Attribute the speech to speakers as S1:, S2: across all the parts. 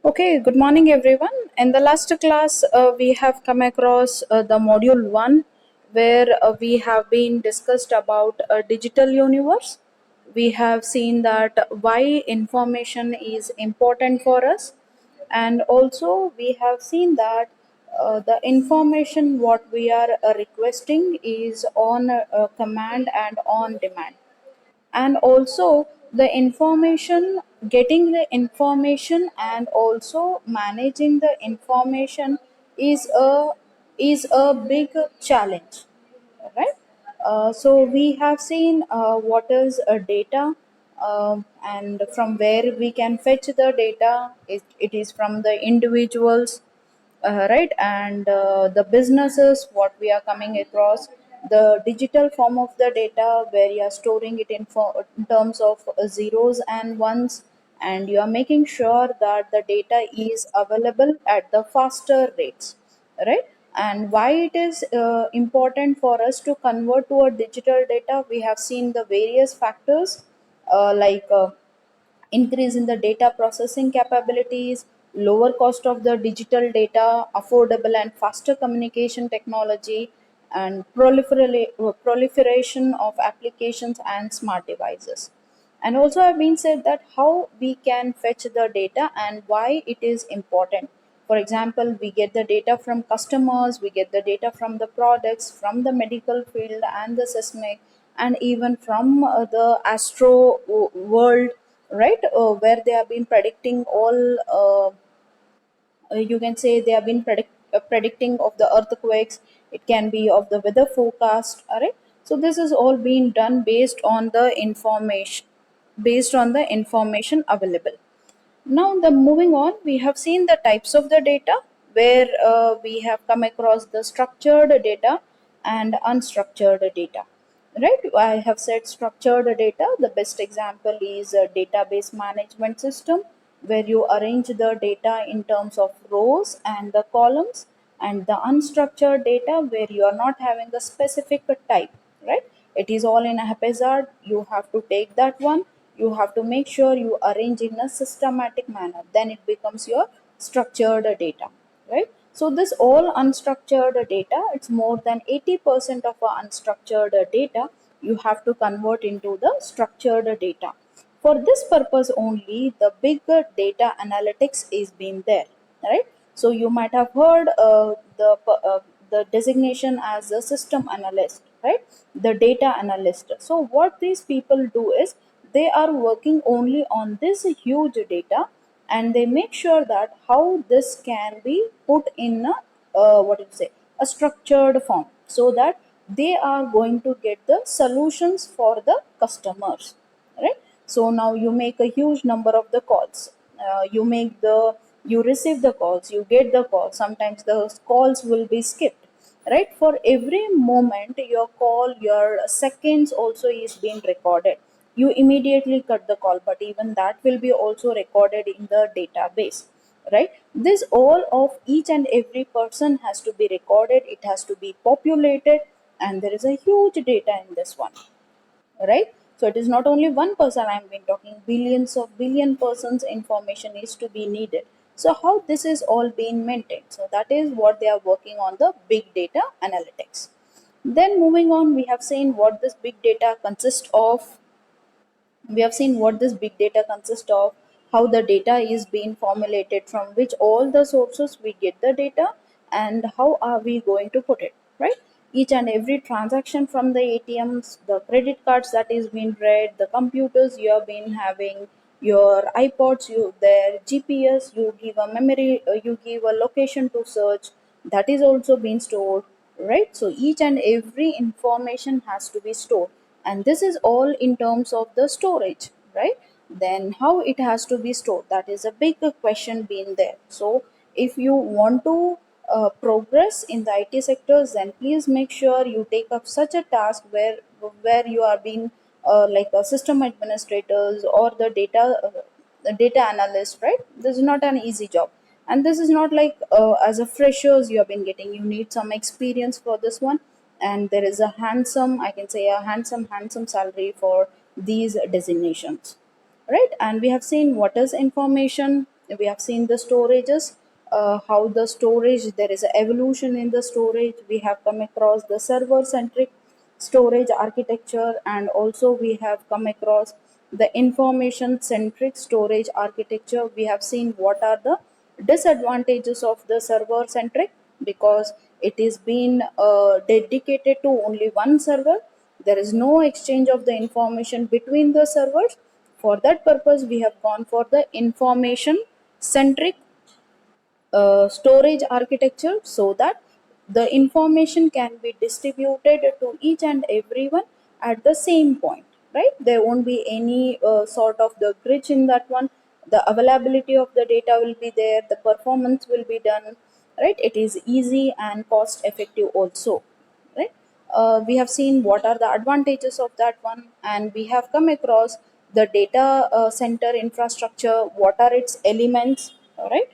S1: Okay, good morning everyone. In the last class, we have come across the module 1 where we have been discussed about a digital universe. We have seen that why information is important for us, and also we have seen that the information what we are requesting is on command and on demand, and also the information, getting the information and also managing the information is a big challenge, right? So we have seen what is a data, and from where we can fetch the data. It is from the individuals, right? And the businesses what we are coming across, the digital form of the data where you are storing it in terms of zeros and ones, and you are making sure that the data is available at the faster rates, right? And why it is important for us to convert to a digital data, we have seen the various factors, like increase in the data processing capabilities, lower cost of the digital data, affordable and faster communication technology, and proliferation of applications and smart devices. And also, I've been said that how we can fetch the data and why it is important. For example, we get the data from customers, we get the data from the products, from the medical field and the seismic, and even from the astro world, right? Where they have been predicting all, you can say they have been predicting of the earthquakes, it can be of the weather forecast, all right? So this is all being done based on the information available. Now, the moving on, we have seen the types of the data where we have come across the structured data and unstructured data. Right? I have said structured data. The best example is a database management system where you arrange the data in terms of rows and the columns, and the unstructured data where you are not having a specific type, right? It is all in a haphazard. You have to take that one, you have to make sure you arrange in a systematic manner, then it becomes your structured data, right? So this all unstructured data, it's more than 80% of our unstructured data you have to convert into the structured data. For this purpose only, the bigger data analytics is being there, right? So you might have heard the designation as a system analyst, right? The data analyst. So what these people do is they are working only on this huge data, and they make sure that how this can be put in a, what do you say, a structured form, so that they are going to get the solutions for the customers, right? So now you make a huge number of the calls, you receive the calls, you get the calls, sometimes the calls will be skipped, right? For every moment your call, your seconds also is being recorded. You immediately cut the call, but even that will be also recorded in the database, right? This all of each and every person has to be recorded, it has to be populated, and there is a huge data in this one, right? So it is not only one person, I'm been talking billions of billion persons information is to be needed. So how this is all being maintained, so that is what they are working on, the big data analytics. Then moving on, we have seen what this big data consists of. We have seen what this big data consists of, how the data is being formulated, from which all the sources we get the data, and how are we going to put it, right? Each and every transaction from the ATMs, the credit cards that is being read, the computers you have been having, your iPods, you their GPS, you give a memory, you give a location to search, that is also being stored, right? So each and every information has to be stored, and this is all in terms of the storage, right? Then how it has to be stored, that is a big question being there. So if you want to progress in the IT sectors, then please make sure you take up such a task where you are being like a system administrators or the data analyst, right? This is not an easy job, and this is not like as a freshers you have been getting, you need some experience for this one, and there is a handsome, I can say a handsome salary for these designations, right? And we have seen what is information, we have seen the storages, how the storage, there is an evolution in the storage. We have come across the server centric storage architecture, and also we have come across the information centric storage architecture. We have seen what are the disadvantages of the server centric, because it is being dedicated to only one server. There is no exchange of the information between the servers. For that purpose, we have gone for the information centric storage architecture, so that the information can be distributed to each and everyone at the same point, right? There won't be any sort of the glitch in that one. The availability of the data will be there, the performance will be done, right? It is easy and cost effective also, right? We have seen what are the advantages of that one, and we have come across the data center infrastructure, what are its elements, all right?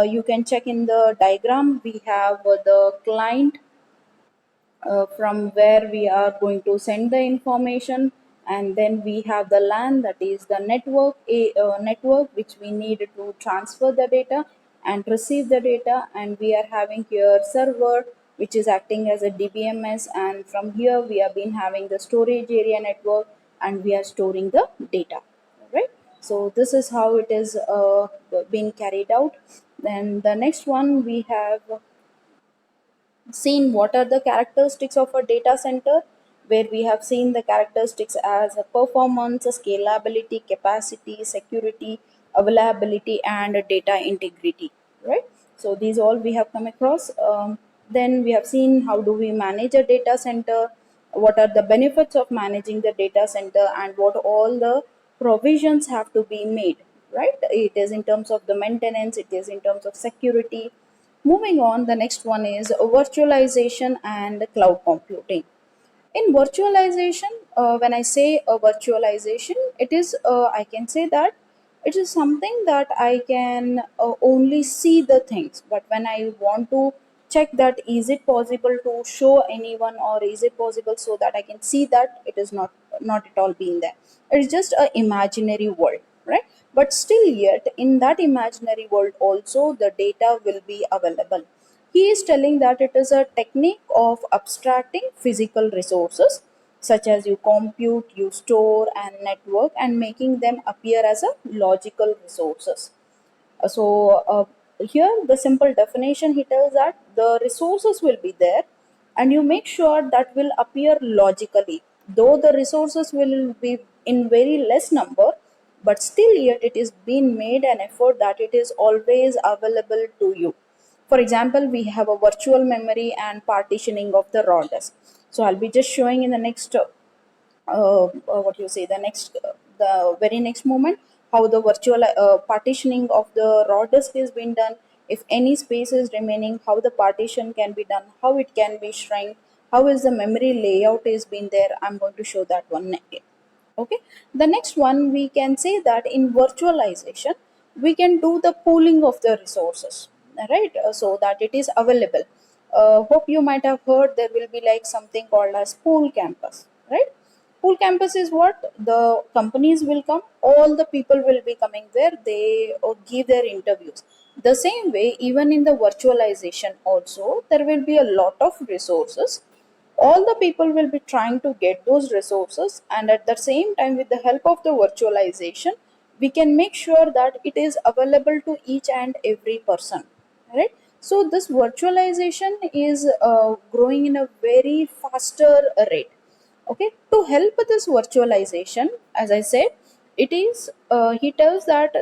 S1: You can check in the diagram. We have the client, from where we are going to send the information, and then we have the LAN, that is the network, a network which we need to transfer the data and receive the data, and we are having here server which is acting as a DBMS, and from here we have been having the storage area network, and we are storing the data, right? So this is how it is being carried out. Then the next one, we have seen what are the characteristics of a data center, where we have seen the characteristics as a performance, a scalability, capacity, security, availability, and a data integrity, right? So these all we have come across. Then we have seen how do we manage a data center, what are the benefits of managing the data center, and what all the provisions have to be made, right? It is in terms of the maintenance, it is in terms of security. Moving on, the next one is virtualization and cloud computing. In virtualization, when I say a virtualization, it is, I can say that it is something that I can only see the things, but when I want to check that is it possible to show anyone, or is it possible so that I can see that, it is not at all being there. It's just a imaginary world, right? But still yet in that imaginary world also the data will be available. He is telling that it is a technique of abstracting physical resources, such as you compute, you store, and network, and making them appear as a logical resources. So here the simple definition, he tells that the resources will be there, and you make sure that will appear logically. Though the resources will be in very less number, but still yet it is being made an effort that it is always available to you. For example, we have a virtual memory and partitioning of the raw disk. So I'll be just showing in the next what you say the next the very next moment how the virtual partitioning of the raw disk is being done. If any space is remaining, how the partition can be done, how it can be shrunk, how is the memory layout is being there. I'm going to show that one next. Okay, the next one, we can say that in virtualization we can do the pooling of the resources, right? So that it is available. Hope you might have heard there will be like something called as pool campus, right? Pool campus is what the companies will come, all the people will be coming there, they give their interviews. The same way, even in the virtualization also there will be a lot of resources. All the people will be trying to get those resources, and at the same time, with the help of the virtualization, we can make sure that it is available to each and every person, right? So this virtualization is growing in a very faster rate. Okay, to help with this virtualization, as I said, it is he tells that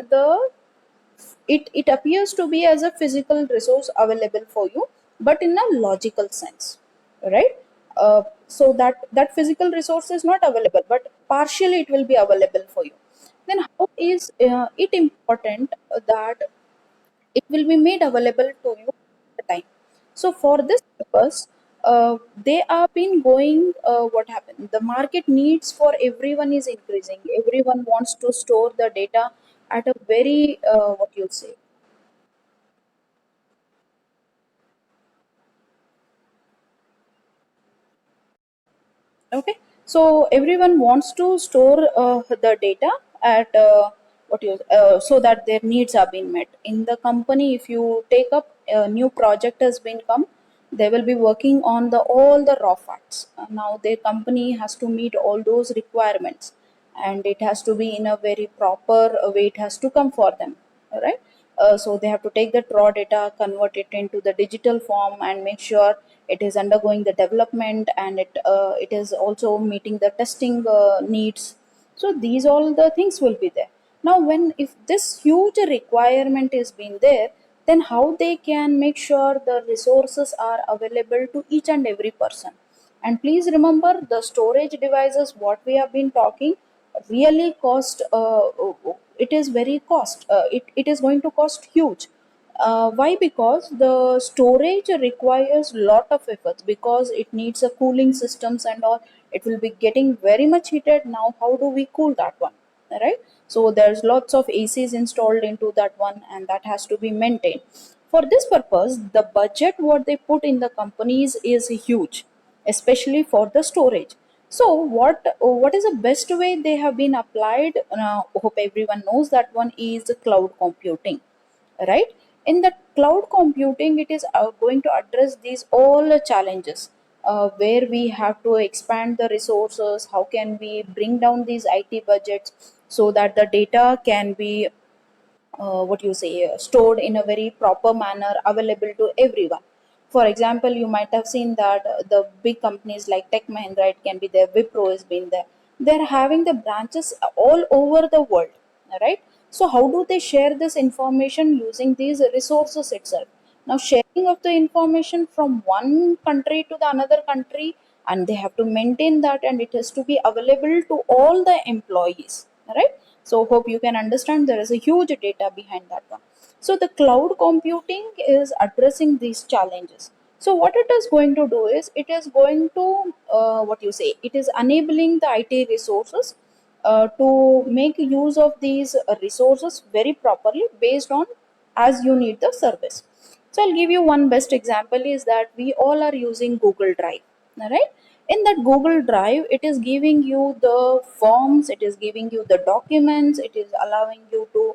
S1: it appears to be as a physical resource available for you, but in a logical sense, right? So that physical resource is not available, but partially it will be available for you. Then how is it important that it will be made available to you at the time? So for this purpose, they have been going, what happened, the market needs for everyone is increasing, everyone wants to store the data at a very what you say. Okay, so everyone wants to store the data at what you so that their needs are being met in the company. If you take up a new project has been come, they will be working on the all the raw facts. Now their company has to meet all those requirements, and it has to be in a very proper way, it has to come for them, all right. So they have to take that raw data, convert it into the digital form, and make sure it is undergoing the development, and it is also meeting the testing needs. So these all the things will be there. Now when if this huge requirement is being there, then how they can make sure the resources are available to each and every person. And please remember, the storage devices what we have been talking really cost, it is very cost, it is going to cost huge. Why? Because the storage requires lot of efforts, because it needs a cooling systems and all. It will be getting very much heated. Now how do we cool that one, right? So there's lots of ACs installed into that one, and that has to be maintained. For this purpose, the budget what they put in the companies is huge, especially for the storage. So what is the best way they have been applied? Hope everyone knows that one is cloud computing, right? In the cloud computing, it is going to address these all the challenges, where we have to expand the resources. How can we bring down these IT budgets so that the data can be what you say stored in a very proper manner, available to everyone. For example, you might have seen that the big companies like Tech Mahindra, it can be there, Wipro has been there, they're having the branches all over the world, right? So how do they share this information? Using these resources itself. Now sharing of the information from one country to the another country, and they have to maintain that, and it has to be available to all the employees, right? So hope you can understand there is a huge data behind that one. So the cloud computing is addressing these challenges. So what it is going to do is, it is going to what you say, it is enabling the IT resources to make use of these resources very properly based on as you need the service. So I'll give you one best example is that we all are using Google Drive, right? In that Google Drive, it is giving you the forms, it is giving you the documents, it is allowing you to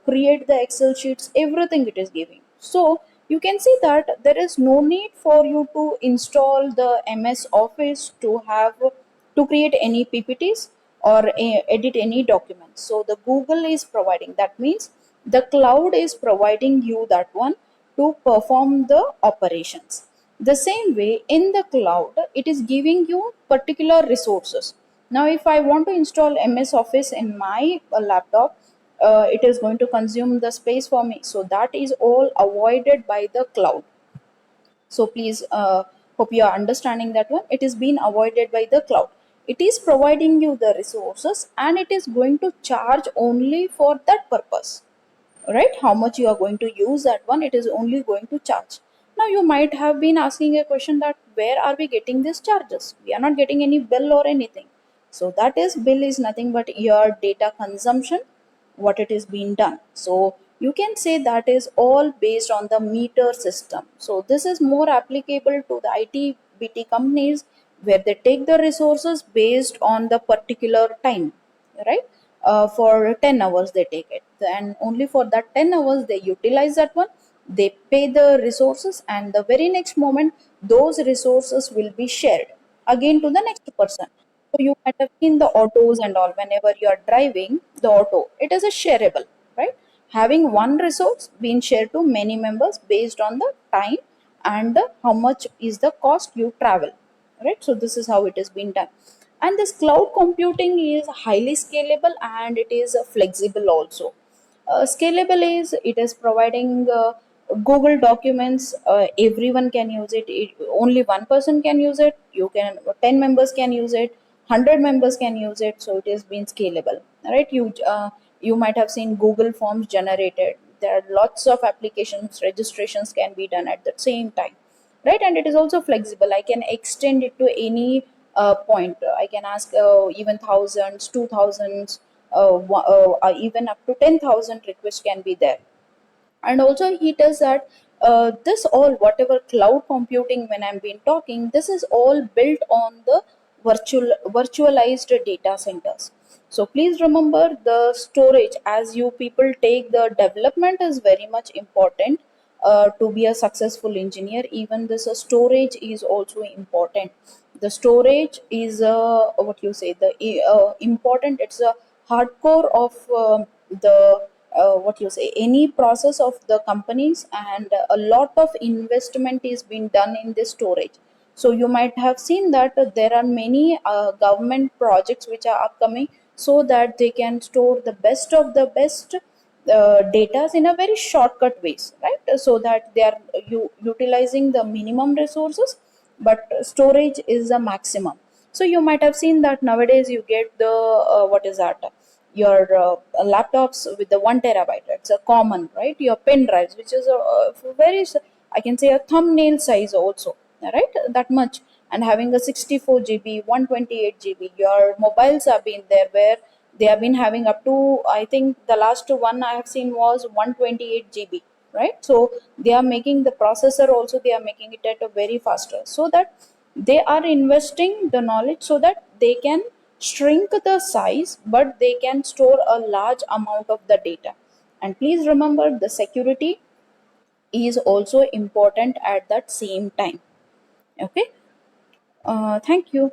S1: create the Excel sheets, everything it is giving. So you can see that there is no need for you to install the MS Office to have to create any PPTs or edit any documents. So the Google is providing, that means the cloud is providing you that one to perform the operations. The same way in the cloud, it is giving you particular resources. Now if I want to install MS Office in my laptop, it is going to consume the space for me, so that is all avoided by the cloud. So please, hope you are understanding that one. It is being avoided by the cloud. It is providing you the resources, and it is going to charge only for that purpose, right? How much you are going to use that one, it is only going to charge. Now you might have been asking a question that where are we getting these charges? We are not getting any bill or anything. So that is, bill is nothing but your data consumption, what it is being done. So you can say that is all based on the meter system. So this is more applicable to the IT BT companies, where they take the resources based on the particular time, right? For 10 hours they take it, and only for that 10 hours they utilize that one. They pay the resources, and the very next moment those resources will be shared again to the next person. So you might have seen the autos and all, whenever you are driving the auto, it is a shareable, right? Having one resource being shared to many members based on the time, and how much is the cost you travel, right? So this is how it is being done. And this cloud computing is highly scalable, and it is flexible also. Scalable is, it is providing Google Documents, everyone can use only one person can use it, you can 10 members can use it, 100 members can use it. So it is being scalable, right? You might have seen Google Forms generated. There are lots of applications, registrations can be done at the same time, right? And it is also flexible, I can extend it to any point. I can ask even thousands, 2000s, even up to 10,000 requests can be there. And also he does that, this all whatever cloud computing when I'm been talking, this is all built on the virtualized data centers. So please remember the storage, as you people take the development is very much important to be a successful engineer. Even this storage is also important. The storage is what you say the important. It's a hardcore of the what you say any process of the companies, and a lot of investment is being done in this storage. So you might have seen that there are many government projects which are upcoming, so that they can store the best of the best data in a very shortcut ways, right? So that they are utilizing the minimum resources, but storage is the maximum. So you might have seen that nowadays you get the what is that your laptops with the 1 terabyte. It's a common, right? Your pen drives, which is a very I can say a thumbnail size also, right? That much. And having a 64 GB, 128 GB. Your mobiles have been there where they have been having up to, I think the last one I have seen was 128 GB, right? So they are making the processor also, they are making it at a very faster, so that they are investing the knowledge so that they can shrink the size, but they can store a large amount of the data. And please remember, the security is also important at that same time. Okay. Thank you.